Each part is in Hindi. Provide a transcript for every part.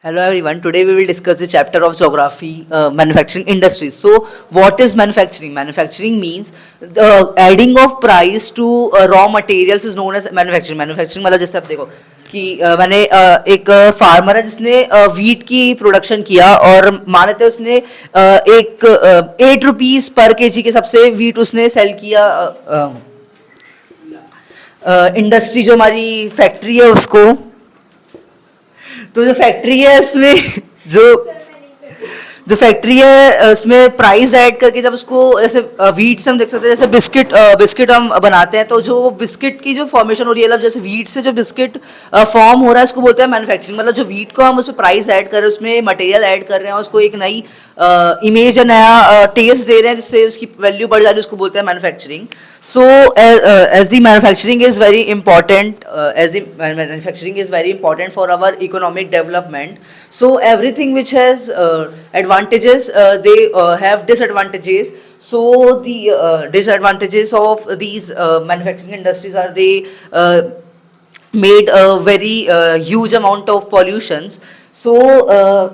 Hello everyone. Today we will discuss the chapter of geography, manufacturing industries. So, what is manufacturing? Manufacturing means the adding of price to raw materials is known as manufacturing. Manufacturing मतलब जैसे आप देखो कि मैंने एक फार्मर है जिसने वीट की प्रोडक्शन किया और मान लेते हैं उसने एक 8 रुपीज पर केजी के हिसाब से वीट उसने सेल किया इंडस्ट्री जो हमारी फैक्ट्री है उसको। तो जो फैक्ट्री है इसमें जो जो फैक्ट्री है उसमें प्राइस ऐड करके जब उसको जैसे वीट से हम देख सकते हैं जैसे बिस्किट हम बनाते हैं तो जो बिस्किट की जो फॉर्मेशन हो रही है मतलब जैसे वीट से जो बिस्किट फॉर्म हो रहा है उसको बोलते हैं मैन्युफैक्चरिंग। मतलब जो वीट को हम उसमें प्राइस ऐड कर रहे हैं उसमें मटेरियल ऐड कर रहे हैं उसको एक नई इमेज या नया टेस्ट दे रहे हैं जिससे उसकी वैल्यू बढ़ जा रही है उसको बोलते हैं manufacturing. So as the manufacturing is very important, as the manufacturing is very important for our economic development. So everything which has advantages, they have disadvantages. So the disadvantages of these manufacturing industries are they made a very huge amount of pollutions. So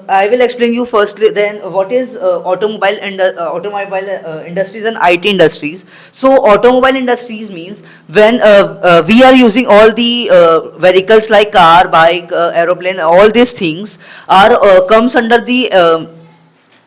I will explain you firstly then what is automobile industries and IT industries. So automobile industries means when we are using all the vehicles like car, bike, aeroplane, all these things are comes under the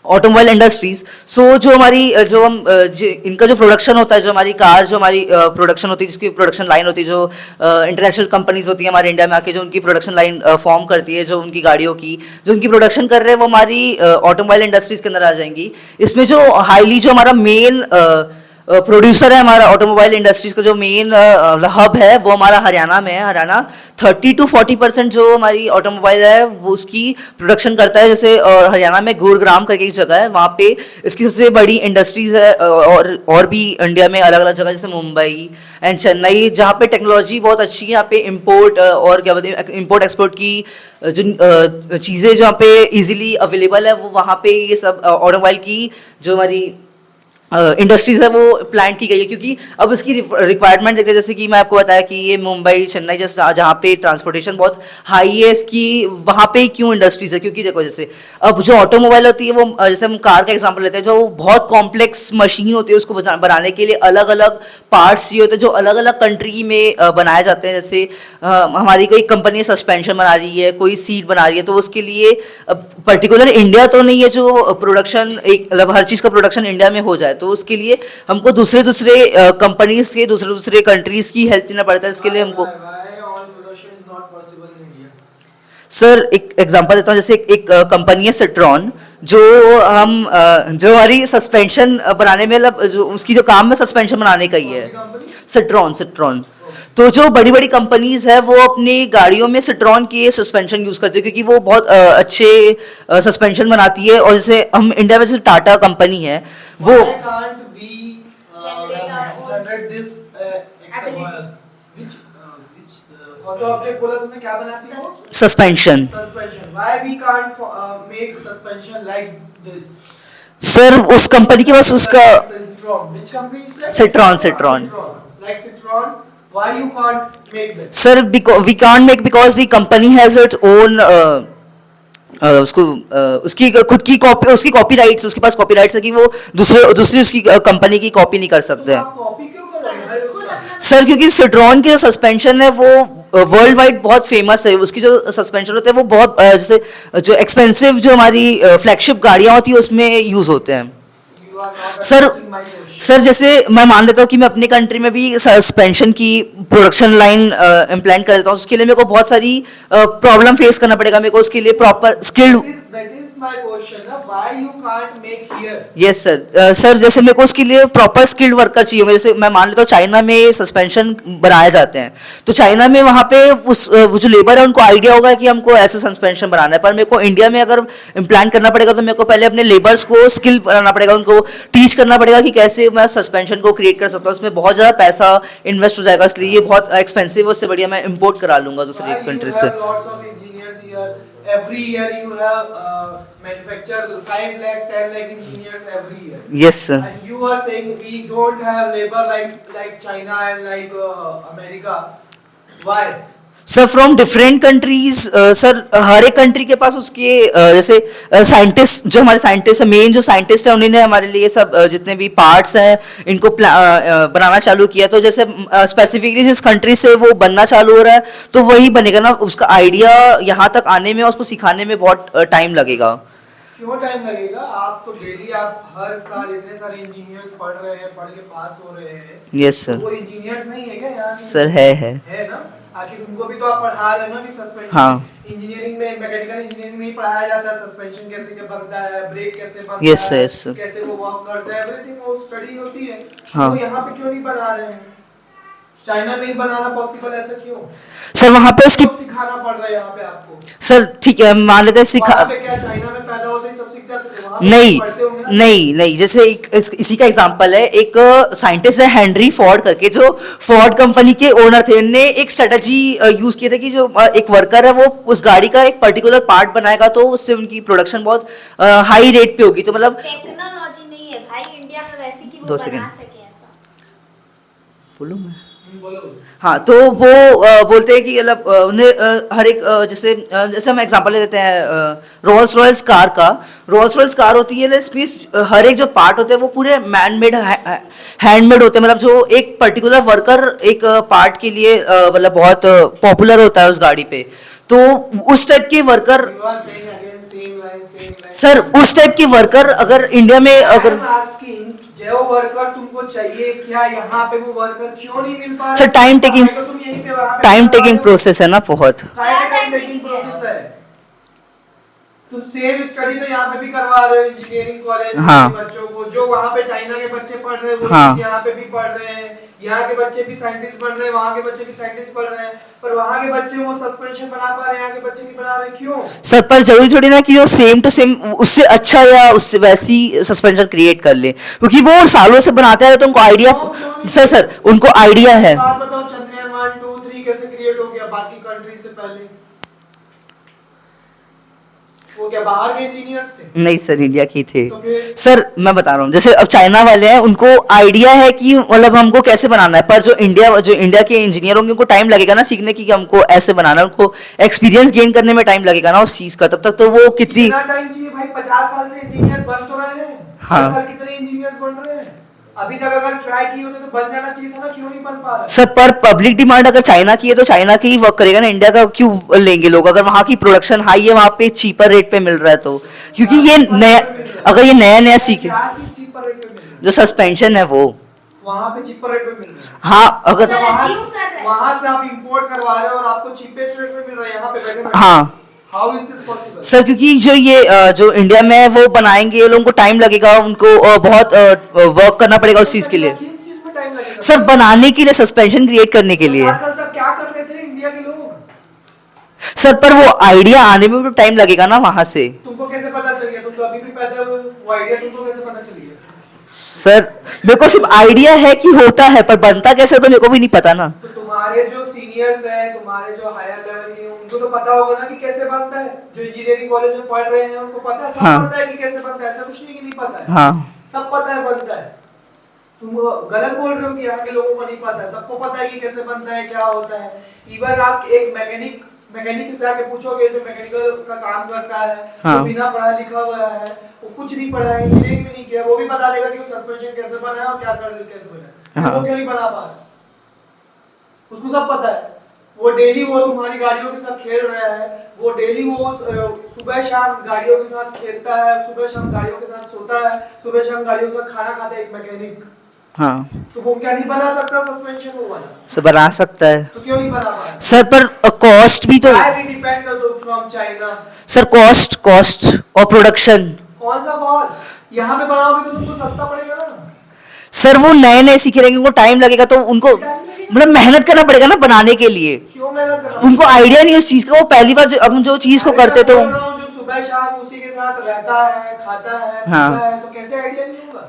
automobile industries. So जो हमारी इनका जो प्रोडक्शन होता है जो हमारी कार जो हमारी प्रोडक्शन होती है जिसकी प्रोडक्शन लाइन होती है जो इंटरनेशनल कंपनीज होती है हमारे इंडिया में आके जो उनकी प्रोडक्शन लाइन फॉर्म करती है जो उनकी गाड़ियों की जो उनकी प्रोडक्शन कर रहे हैं वो हमारी ऑटोमोबाइल इंडस्ट्रीज के अंदर आ जाएंगी। इसमें जो हाईली जो हमारा मेन प्रोड्यूसर है हमारा ऑटोमोबाइल इंडस्ट्रीज का जो मेन हब है वो हमारा हरियाणा में है। हरियाणा 30 to 40% जो हमारी ऑटोमोबाइल है वो उसकी प्रोडक्शन करता है। जैसे हरियाणा में गुरुग्राम करके एक जगह है वहाँ पे इसकी सबसे बड़ी इंडस्ट्रीज है और भी इंडिया में अलग अलग जगह जैसे मुंबई एंड चेन्नई जहाँ पे टेक्नोलॉजी बहुत अच्छी है। यहाँ पे इम्पोर्ट और क्या बोलते हैं इम्पोर्ट एक्सपोर्ट की जो चीज़ें जहाँ पे इजीली अवेलेबल है वो वहाँ पे ये सब ऑटोमोबाइल की जो हमारी इंडस्ट्रीज है वो प्लांट की गई है। क्योंकि अब उसकी रिक्वायरमेंट देखते हैं जैसे कि मैं आपको बताया कि ये मुंबई चेन्नई जैसे जहाँ पे ट्रांसपोर्टेशन बहुत हाई है इसकी वहाँ पे क्यों इंडस्ट्रीज है क्योंकि देखो जैसे अब जो ऑटोमोबाइल होती है वो जैसे हम कार का एग्जांपल लेते हैं जो बहुत कॉम्प्लेक्स मशीन होती है उसको बनाने के लिए अलग अलग पार्ट्स ये होते हैं जो अलग अलग कंट्री में बनाए जाते हैं। जैसे हमारी कोई कंपनी सस्पेंशन बना रही है कोई सीट बना रही है तो उसके लिए पर्टिकुलर इंडिया तो नहीं है जो प्रोडक्शन एक मतलब हर चीज़ का प्रोडक्शन इंडिया में हो जाए तो उसके लिए हमको दूसरे दूसरे कंपनीज के दूसरे दूसरे कंट्रीज की हेल्प लेना पड़ता है। इसके लिए हमको सर एक एग्जांपल देता हूँ जैसे एक कंपनी है सिट्रॉन जो हम जो हमारी सस्पेंशन बनाने में मतलब जो उसकी जो काम है सस्पेंशन बनाने का ही है। सिट्रॉन सिट्रॉन तो जो बड़ी बड़ी कंपनीज है वो अपनी गाड़ियों में सिट्रॉन के सस्पेंशन यूज करती है क्योंकि वो बहुत अच्छे सस्पेंशन बनाती है। और जैसे हम इंडिया में जैसे टाटा कंपनी है वो और जो ऑब्जेक्ट बोला तुमने क्या बनाती है वो suspension. Suspension why we can't make suspension like this sir उस कंपनी के पास उसका Citroen which company is that Citroen Citroen like Citroen why you can't make this sir we can't make because the company has its own उसको उसकी खुद की कॉपी उसकी कॉपीराइट्स उसके पास कॉपीराइट्स है कि वो दूसरी उसकी कंपनी की कॉपी नहीं कर सकते हैं। आप कॉपी क्यों कर रहे हैं भाई उसका सर क्योंकि सिट्रॉन के जो सस्पेंशन है वो वर्ल्ड वाइड बहुत फेमस है। उसकी जो सस्पेंशन होते हैं वो बहुत जैसे जो एक्सपेंसिव जो हमारी फ्लैगशिप गाड़ियां होती है उसमें यूज होते हैं। You are not sir understanding my question sir जैसे मैं मान लेता हूँ कि मैं अपनी कंट्री में भी सस्पेंशन की प्रोडक्शन लाइन इम्प्लांट कर देता हूँ उसके लिए मेरे को बहुत सारी प्रॉब्लम फेस करना पड़ेगा। मेरे को उसके लिए proper skilled that is my question na why you can't make here yes sir sir जैसे मेरे को उसके लिए प्रॉपर स्किल्ड वर्कर चाहिए होंगे। जैसे मैं मान लेता हूँ चाइना में सस्पेंशन बनाए जाते हैं तो चाइना में वहाँ पे वो जो लेबर है उनको आइडिया होगा कि हमको ऐसे सस्पेंशन बनाना है। पर मेरे को इंडिया में अगर इम्प्लांट करना पड़ेगा तो मेरे को पहले अपने लेबर्स को स्किल बनाना पड़ेगा उनको टीच करना पड़ेगा कि कैसे मैं सस्पेंशन को क्रिएट कर सकता हूँ। उसमें बहुत ज़्यादा पैसा इन्वेस्ट हो जाएगा इसलिए ये बहुत एक्सपेंसिव है। उससे बढ़िया मैं इम्पोर्ट करा लूंगा दूसरी why you कंट्री से। have lots of engineers here every year you have manufacture 5 lakh 10 lakh engineers every year yes sir and you are saying we don't have labor like China and like America why sir from different countries sir हर एक कंट्री के पास उसके जैसे साइंटिस्ट जो हमारे साइंटिस्ट है मेन जो साइंटिस्ट है उन्होंने हमारे लिए सब जितने भी पार्ट्स हैं इनको बनाना चालू किया तो जैसे स्पेसिफिकली जिस कंट्री से वो बनना चालू हो रहा है तो वही बनेगा ना उसका आइडिया यहाँ तक आने में और उसको सिखाने में बहुत टाइम लगेगा क्यों टाइम लगेगा? आप तो डेली आप हर साल इतने सारे इंजीनियर्स पढ़ रहे हैं, पढ़ के पास हो रहे हैं। यस तो सर वो इंजीनियर्स नहीं है क्या यहाँ? सर है ना? आखिर उनको भी तो आप पढ़ा रहे हो ना कि सस्पेंशन हाँ इंजीनियरिंग में, मैकेनिकल इंजीनियरिंग में ही पढ़ाया जाता है सस्पेंशन कैसे क्या बनता है, ब्रेक कैसे बनता यस है, यस कैसे वो वर्क करता है, एवरीथिंग वो स्टडी होती है। हाँ तो यहाँ पे क्यों नहीं बना रहे हैं? चाइना में ही बनाना पॉसिबल, ऐसा क्यों? सर वहाँ पे उसकी क्यों सिखाना पड़ रहा है यहाँ पे आपको? सर ठीक है मान लेते हैं सिखा वहाँ पे क्या चाइना में पैदा होते ही सब सीख जाते थे? वहाँ पे नहीं पढ़ते होंगे ना? नहीं जैसे इसी का एग्जांपल है एक साइंटिस्ट है हेनरी फोर्ड करके जो फोर्ड कंपनी के ओनर थे उन्होंने एक स्ट्रेटजी यूज किया था कि जो एक वर्कर है वो उस गाड़ी का एक पर्टिकुलर पार्ट बनाएगा तो उससे उनकी प्रोडक्शन बहुत हाई रेट पे होगी तो मतलब टेक्नोलॉजी नहीं है भाई इंडिया में वैसी कि वो दो बना सेकंड सके ऐसा। बोलूं मैं बोलो। हाँ तो वो बोलते हैं कि मतलब उन्हें हर एक जैसे हम एग्जांपल ले लेते हैं रोल्स रॉयल्स कार का रोल्स रॉयल्स कार होती है इसमें हर एक जो पार्ट होते हैं वो पूरे मैनमेड हैंडमेड होते हैं मतलब जो एक पर्टिकुलर वर्कर एक पार्ट के लिए मतलब बहुत पॉपुलर होता है उस गाड़ी पे तो उस टाइप के worker You are saying again same line. Sir उस टाइप के वर्कर अगर इंडिया में अगर I'm asking, जो वर्कर तुमको चाहिए क्या यहाँ पे वो वर्कर क्यों नहीं मिल पा रहा? सर टाइम टेकिंग तो तुम यहीं पे वहाँ पे टाइम करवा टेकिंग रहे हो। प्रोसेस है ना बहुत टाइम टेकिंग प्रोसेस है। तुम सेम स्टडी तो यहाँ पे भी करवा रहे हो इंजीनियरिंग कॉलेज हाँ। के बच्चों को, जो वहाँ पे चाइना के बच्चे पढ़ रहे हैं वो हाँ। चीज़ यहाँ पे भी पढ़ रहे हैं, यहाँ के बच्चे भी साइंटिस्ट बन रहे हैं, वहाँ के बच्चे भी साइंटिस्ट पढ़ रहे हैं, पर वहाँ के बच्चे वो सस्पेंशन बना पा रहे हैं, यहाँ के बच्चे नहीं बना रहे, क्यों? सर पर जरूरी थोड़ी ना कि वो सेम टू सेम उससे अच्छा या उससे वैसी सस्पेंशन क्रिएट कर ले क्योंकि वो सालों से बनाते हैं तो उनको आइडिया सर उनको आइडिया है बात बताओ, चंद्रयान 1 2 3 कैसे क्रिएट हो गया बाकी कंट्री से पहले? वो क्या बाहर के इंजीनियर्स थे? नहीं सर इंडिया की थे तो फिर सर मैं बता रहा हूँ जैसे अब चाइना वाले हैं उनको आइडिया है कि मतलब हमको कैसे बनाना है पर जो इंडिया के इंजीनियर होंगे उनको टाइम लगेगा ना सीखने की कि हमको ऐसे बनाना है उनको एक्सपीरियंस गेन करने में टाइम लगेगा ना उस चीज का तब तक तो वो कितनी कितना टाइम चाहिए भाई? 50 साल से इंजीनियर बन तो रहे हैं। हाँ। 10 साल कितने इंजीनियर्स बन रहे हैं? अभी तक अगर ट्राई किए होते तो बन जाना चाहिए था ना, क्यों नहीं बन पा रहा? सर पर पब्लिक डिमांड अगर चाइना की है तो चाइना की ही वर्क करेगा ना इंडिया का क्यों लेंगे लोग अगर वहाँ की प्रोडक्शन हाई है वहाँ पे चीपर रेट पे मिल रहा है तो क्योंकि ये नया अगर ये नया सीखे क्या चीज चीपर रेट पे मिल रही है? जो सस्पेंशन है वो वहाँ पे चीपर रेट पे मिल रहा है। हाँ अगर सर, assume कर रहे हैं। वहाँ से आप इंपोर्ट करवा रहे हो और आपको चीपेस्ट रेट पे मिल रहा है यहाँ पे बैठे। हाँ how is this possible? Sir क्योंकि जो ये जो इंडिया में है वो बनाएंगे ये लोगों को टाइम लगेगा उनको बहुत वर्क करना पड़ेगा उस चीज के लिए किस चीज में टाइम लगेगा? सर बनाने के लिए सस्पेंशन क्रिएट करने के लिए सर क्या कर रहे थे इंडिया के लोग? सर पर वो आइडिया आने में भी टाइम लगेगा ना वहां से तुमको कैसे पता चल गया? तुम तो अभी भी पैदा हुए, वो आइडिया तुमको कैसे पता चल गया? सर मेरे को सिर्फ आइडिया है कि होता है पर बनता कैसे तो मेरे को भी नहीं पता ना तो तुम्हारे जो सीनियर्स हैं, तुम्हारे जो हायर लेवल के हैं, उनको तो पता होगा ना कि कैसे बनता है। जो इंजीनियरिंग कॉलेज में पढ़ रहे हैं उनको पता है, सब हाँ। पता है कि कैसे बनता है, ऐसा कुछ नहीं कि नहीं पता है। हाँ सब पता है बनता है। तुम गलत बोल रहे हो कि यहाँ के लोगों को नहीं पता है, सबको पता है कि कैसे बनता है, क्या होता है। इवन आप एक मैकेनिक से आके पूछोगे जो मैकेनिकल का काम करता है, हाँ। जो बिना पढ़ा लिखा हुआ है, वो कुछ नहीं पढ़ा है, इंजीनियरिंग भी नहीं किया, वो भी बता देगा कि वो सस्पेंशन कैसे बना है और क्या कर कैसे बना है। हाँ। वो क्यों नहीं बना पा रहा? उसको सब पता है। वो डेली वो तुम्हारी गाड़ियों के साथ खेल रहा है, वो डेली वो सुबह शाम गाड़ियों के साथ खेलता है, सुबह शाम गाड़ियों के साथ सोता है, सुबह शाम गाड़ियों के साथ खाना खाता है, एक मैकेनिक। हाँ तो वो क्या नहीं बना सकता सस्पेंशन वो वाला? सर बना सकता है तो क्यों नहीं बना पा रहा? सर पर कॉस्ट भी तो Why we depend from China? Sir cost और प्रोडक्शन कौन सा कॉस्ट? यहाँ पे बनाओगे तो तुमको सस्ता पड़ेगा ना। सर वो नए सीखे रहेंगे उनको टाइम लगेगा तो उनको मतलब मेहनत करना पड़ेगा ना बनाने के लिए क्यों मेहनत कर रहा? उनको आइडिया नहीं उस चीज का वो पहली बार हम जो चीज को करते तो जो सुबह शाम उसी के साथ रहता है, खाता है, पीता है, तो कैसे आइडिया नहीं होगा? हाँ। तो कैसे आइडिया नहीं होगा?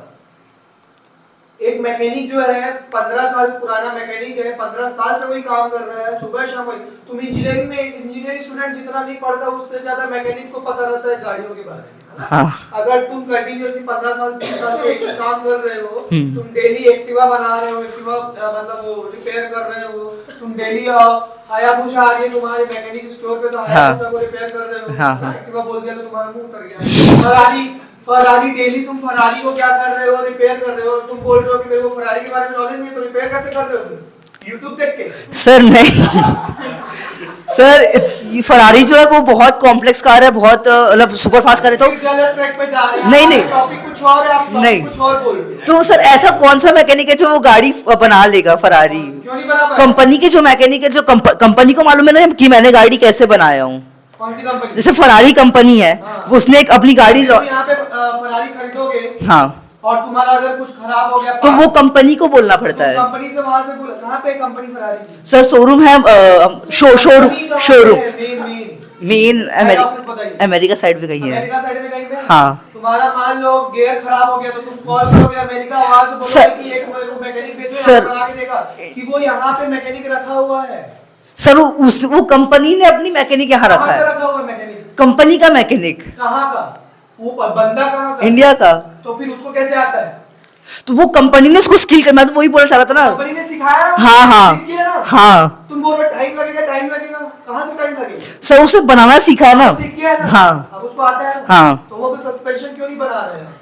तुम 10 साल से इंजीनियरिंग कर रहे हो, 20 साल से इंजीनियरिंग कर रहे हो, 30 साल से इंजीनियरिंग कर रहे हो, 40 साल से इंजीनियरिंग कर रहे हो, तो कैसे आइडिया नहीं होगा? एक मैकेनिक जो है 15 साल पुराना मैकेनिक है, 15 साल से वही काम कर रहा है, सुबह शाम वही। तुम इंजीनियरिंग में इंजीनियरिंग स्टूडेंट जितना नहीं पढ़ता उससे ज्यादा मैकेनिक को पता रहता है गाड़ियों के बारे में, है ना? हाँ। अगर तुम कंटिन्यूअसली 15 साल 30 साल से एक ही काम कर रहे हो, हम्म। तुम डेली एक्टिवा बना रहे हो, एक्टिवा मतलब वो रिपेयर कर रहे हो, तुम डेली हायाबुसा आ गई तुम्हारे मैकेनिक स्टोर पे तो हायाबुसा को रिपेयर कर रहे हो, हाँ, हाँ। एक्टिवा बोल दिया तो तुम्हारा मुंह उतर गया। फरारी डेली तुम फरारी को क्या कर रहे हो, रिपेयर कर रहे हो। तुम बोल रहे हो कि मेरे को फरारी के बारे में नॉलेज नहीं है, तो रिपेयर कैसे कर रहे हो तुम? यूट्यूब देख के? सर नहीं सर, ये फरारी जो है वो बहुत कॉम्प्लेक्स कार है, बहुत मतलब सुपर फास्ट कार है, तो फिर गलत ट्रैक पे जा रहे हैं। नहीं, आप नहीं। टॉपिक कुछ और है, आप नहीं। टॉपिक कुछ और बोल रहे हो। तो सर ऐसा कौन सा मैकेनिक है जो वो गाड़ी बना लेगा फरारी? क्यों नहीं बना पाए? कंपनी के जो मैकेनिक है, जो कंपनी को मालूम है ना कि मैंने गाड़ी कैसे बनाया हूँ। कौन सी कंपनी? जैसे फरारी कंपनी है, हाँ। वो उसने एक अपनी गाड़ी तुम यहाँ पे फरारी खरीदोगे हाँ, और तुम्हारा अगर कुछ खराब हो गया तो वो कंपनी को बोलना पड़ता है। कंपनी से वहां से बोल, कहाँ पे कंपनी फरारी की? सर शोरूम है, शोरूम मेन अमेरिका साइड में कहीं है। अमेरिका साइड में कहीं पे? हाँ। तुम्हारा मान लो गियर खराब हो गया तो तुम कॉल करोगे अमेरिका, वहां से बोलोगे सर- कि एक मेरे को मैकेनिक भेजो, सर- यहाँ बना के देगा कि वो यहाँ पे मैकेनिक रखा हुआ है। सर वो कंपनी ने अपनी मैकेनिक यहाँ रखा कहाँ पे है, रखा हुआ है मैकेनिक? कंपनी का मैकेनिक कहाँ का? वो बंदा कहाँ का? इंडिया का। तो फिर उसको कैसे आता है? तो वो कंपनी ने उसको स्किल करना, तो वही बोलना चाह रहा था ना। कंपनी ने सिखाया ना? हाँ, हाँ। सीख गया ना? हाँ तुम बोल रहे टाइम लगेगा, टाइम लगेगा, कहाँ से टाइम लगेगा? सर, उसे बनाना सीखा है ना। सीख गया है ना? हाँ। अब उसको आता है ना? हाँ। तो वो सस्पेंशन क्यों नहीं बना रहे हैं?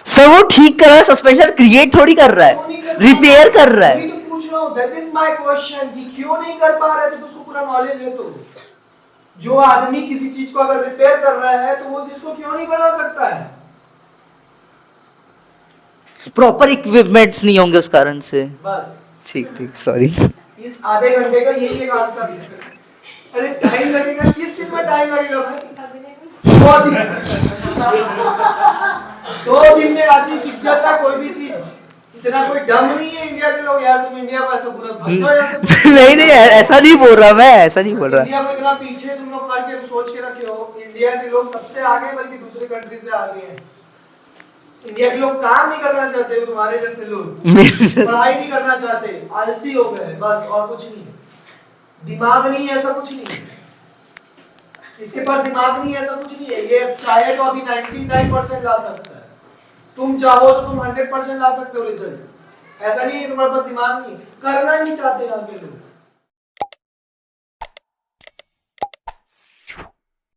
सर वो ठीक कर रहा है, सस्पेंशन क्रिएट थोड़ी कर रहा क्यों नहीं है, कर रहा? रिपेयर कर रहा वही है। तो पूछ रहा हूँ, दैट इज माय क्वेश्चन कि क्यों नहीं कर पा रहे जब उसको पूरा नॉलेज है। तो जो आदमी किसी चीज को अगर रिपेयर कर रहा है तो वो चीज को क्यों नहीं बना सकता है? प्रॉपर इक्विपमेंट्स नहीं होंगे उस कारण से। बस ठीक ठीक, सॉरी। इस आधे घंटे का यही एक आंसर है। अरे टाइम लगेगा, किस चीज में टाइम लगेगा भाई? 2 दिन 2 दिन में आदमी सीख जाता है कोई भी चीज। इतना कोई डम नहीं है इंडिया के लोग यार। तुम इंडिया को ऐसा पूरा भाग जाओ यहाँ से। नहीं नहीं, ऐसा नहीं बोल रहा मैं, ऐसा नहीं बोल रहा। इंडिया को इतना पीछे तुम लोग करके सोच के रखे हो। इंडिया के लोग सबसे आगे, बल्कि दूसरे कंट्री से आगे हैं। इंडिया के लोग काम नहीं करना चाहते हो, तुम्हारे जैसे लोग पढ़ाई नहीं करना चाहते, आलसी हो गए बस, और कुछ नहीं। दिमाग नहीं है, ऐसा कुछ नहीं है। इसके पास दिमाग नहीं है, ऐसा कुछ नहीं है। ये चाहे तो अभी 99% ला सकता है। तुम चाहो तो तुम 100% ला सकते हो रिजल्ट। ऐसा नहीं है तुम्हारे पास दिमाग नहीं, करना नहीं चाहते यहाँ के लोग।